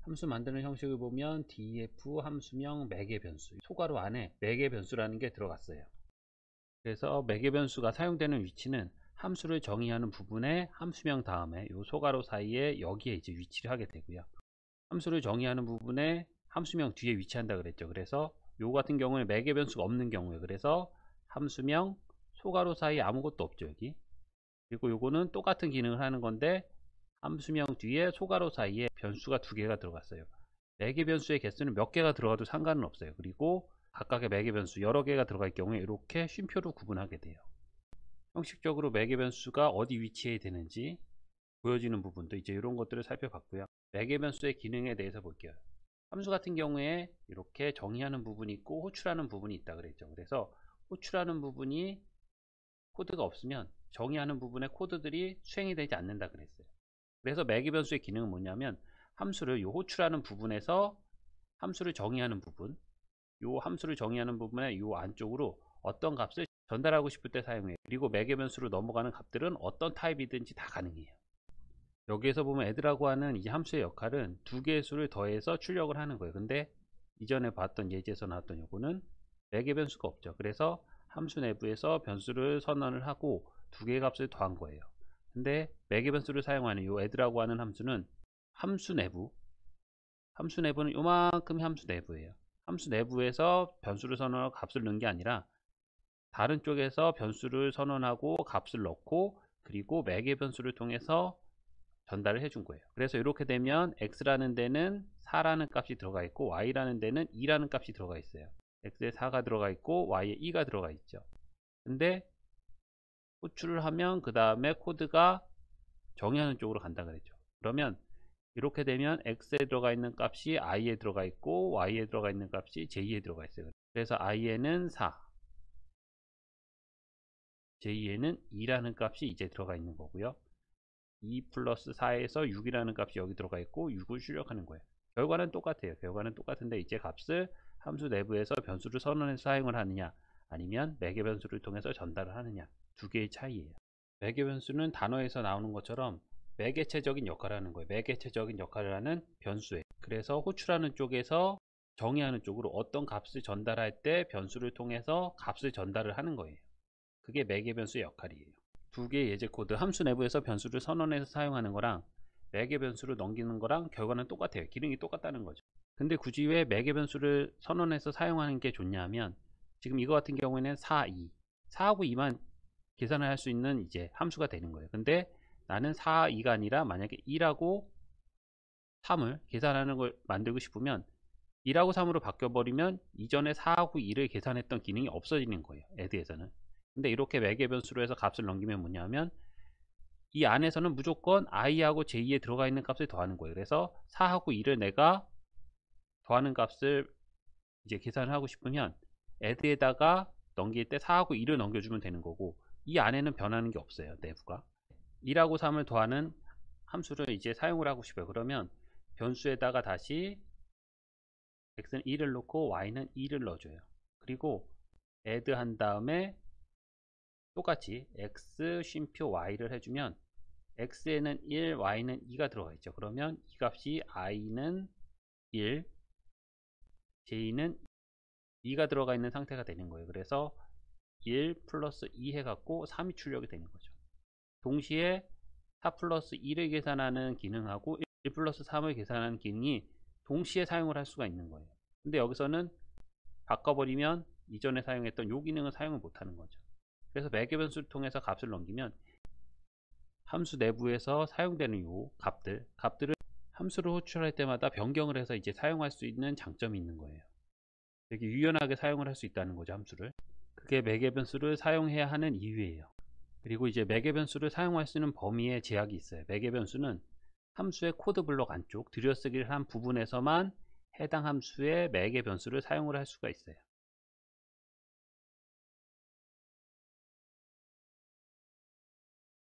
함수 만드는 형식을 보면 def 함수명 매개 변수, 소괄호 안에 매개 변수라는 게 들어갔어요. 그래서 매개 변수가 사용되는 위치는 함수를 정의하는 부분에 함수명 다음에 요 소괄호 사이에 여기에 이제 위치를 하게 되고요. 함수를 정의하는 부분에 함수명 뒤에 위치한다 그랬죠. 그래서 요 같은 경우에 매개 변수가 없는 경우에, 그래서 함수명 소괄호 사이에 아무것도 없죠 여기. 그리고 요거는 똑같은 기능을 하는 건데 함수명 뒤에 소괄호 사이에 변수가 두 개가 들어갔어요. 매개 변수의 개수는 몇 개가 들어가도 상관은 없어요. 그리고 각각의 매개 변수 여러 개가 들어갈 경우에 이렇게 쉼표로 구분하게 돼요. 형식적으로 매개 변수가 어디 위치해야 되는지 보여지는 부분도 이제 이런 것들을 살펴봤고요. 매개 변수의 기능에 대해서 볼게요. 함수 같은 경우에 이렇게 정의하는 부분이 있고 호출하는 부분이 있다 그랬죠. 그래서 호출하는 부분이 코드가 없으면 정의하는 부분의 코드들이 수행이 되지 않는다 그랬어요. 그래서 매개 변수의 기능은 뭐냐면 함수를 요 호출하는 부분에서 함수를 정의하는 부분, 요 함수를 정의하는 부분의 요 안쪽으로 어떤 값을 전달하고 싶을 때 사용해요. 그리고 매개 변수로 넘어가는 값들은 어떤 타입이든지 다 가능해요. 여기에서 보면 add라고 하는 이 함수의 역할은 두 개의 수를 더해서 출력을 하는 거예요. 근데 이전에 봤던 예제에서 나왔던 요거는 매개 변수가 없죠. 그래서 함수 내부에서 변수를 선언을 하고 두 개의 값을 더한 거예요. 근데 매개 변수를 사용하는 요 add라고 하는 함수는 함수 내부는 요만큼 함수 내부예요. 함수 내부에서 변수를 선언하고 값을 넣은 게 아니라 다른 쪽에서 변수를 선언하고 값을 넣고 그리고 매개 변수를 통해서 전달을 해준 거예요. 그래서 이렇게 되면 x라는 데는 4라는 값이 들어가 있고 y라는 데는 2라는 값이 들어가 있어요. x에 4가 들어가 있고 y에 2가 들어가 있죠. 근데 호출을 하면 그 다음에 코드가 정의하는 쪽으로 간다 그랬죠. 그러면 이렇게 되면 x에 들어가 있는 값이 i에 들어가 있고 y에 들어가 있는 값이 j에 들어가 있어요. 그래서 i에는 4, j에는 2라는 값이 이제 들어가 있는 거고요. 2 플러스 4에서 6이라는 값이 여기 들어가 있고 6을 출력하는 거예요. 결과는 똑같아요. 결과는 똑같은데 이제 값을 함수 내부에서 변수를 선언해서 사용을 하느냐 아니면 매개 변수를 통해서 전달을 하느냐, 두 개의 차이예요. 매개 변수는 단어에서 나오는 것처럼 매개체적인 역할을 하는 거예요. 매개체적인 역할을 하는 변수예요. 그래서 호출하는 쪽에서 정의하는 쪽으로 어떤 값을 전달할 때 변수를 통해서 값을 전달을 하는 거예요. 그게 매개 변수의 역할이에요. 두 개의 예제 코드, 함수 내부에서 변수를 선언해서 사용하는 거랑 매개 변수를 넘기는 거랑 결과는 똑같아요. 기능이 똑같다는 거죠. 근데 굳이 왜 매개 변수를 선언해서 사용하는 게 좋냐면 지금 이거 같은 경우에는 4, 2, 4하고 2만 계산을 할 수 있는 이제 함수가 되는 거예요. 근데 나는 4, 2가 아니라 만약에 1하고 3을 계산하는 걸 만들고 싶으면 1하고 3으로 바뀌어버리면 이전에 4하고 2를 계산했던 기능이 없어지는 거예요. add에서는. 근데 이렇게 매개 변수로 해서 값을 넘기면 뭐냐면 이 안에서는 무조건 i하고 j에 들어가 있는 값을 더하는 거예요. 그래서 4하고 2를 내가 더하는 값을 이제 계산을 하고 싶으면 add에다가 넘길 때 4하고 2를 넘겨주면 되는 거고 이 안에는 변하는 게 없어요. 내부가 1하고 3을 더하는 함수를 이제 사용을 하고 싶어요. 그러면 변수에다가 다시 x는 1을 넣고 y는 2를 넣어줘요. 그리고 add 한 다음에 똑같이 x 쉼표 y를 해주면 x에는 1, y는 2가 들어가 있죠. 그러면 이 값이 i는 1, j는 2가 들어가 있는 상태가 되는 거예요. 그래서 1 플러스 2 해갖고 3이 출력이 되는 거죠. 동시에 4 플러스 2를 계산하는 기능하고 1 플러스 3을 계산하는 기능이 동시에 사용을 할 수가 있는 거예요. 근데 여기서는 바꿔버리면 이전에 사용했던 이 기능을 사용을 못하는 거죠. 그래서 매개 변수를 통해서 값을 넘기면 함수 내부에서 사용되는 이 값들을 함수를 호출할 때마다 변경을 해서 이제 사용할 수 있는 장점이 있는 거예요. 되게 유연하게 사용을 할 수 있다는 거죠, 함수를. 그게 매개 변수를 사용해야 하는 이유예요. 그리고 이제 매개 변수를 사용할 수 있는 범위에 제약이 있어요. 매개 변수는 함수의 코드 블록 안쪽 들여쓰기를 한 부분에서만 해당 함수의 매개 변수를 사용을 할 수가 있어요.